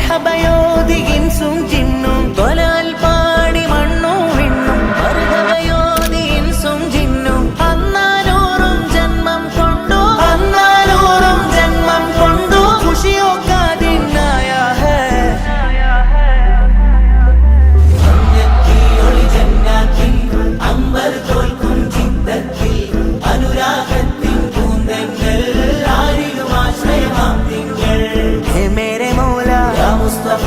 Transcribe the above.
മർഹബയോതി ഇൻസും ജിന്നും തൊലാൽ പാടി മണ്ണും വിണ്ണും മർഹബയോതി ഇൻസും ജിന്നും അന്നാനൂറും ജന്മം കൊണ്ടു ഖുശിയോ കാ ദിൻ ആയാ ഹൈ ജന്നാത്തിൽ അംബർ തോൽക്കും ചിന്തത്തിൽ അനുരാഗത്തിൻ പൂന്തങ്ങൾ ആരിലും ആശ്രയമാം തിങ്കൾ ഹേ മേരെ മൗല യാ മുസ്തഫ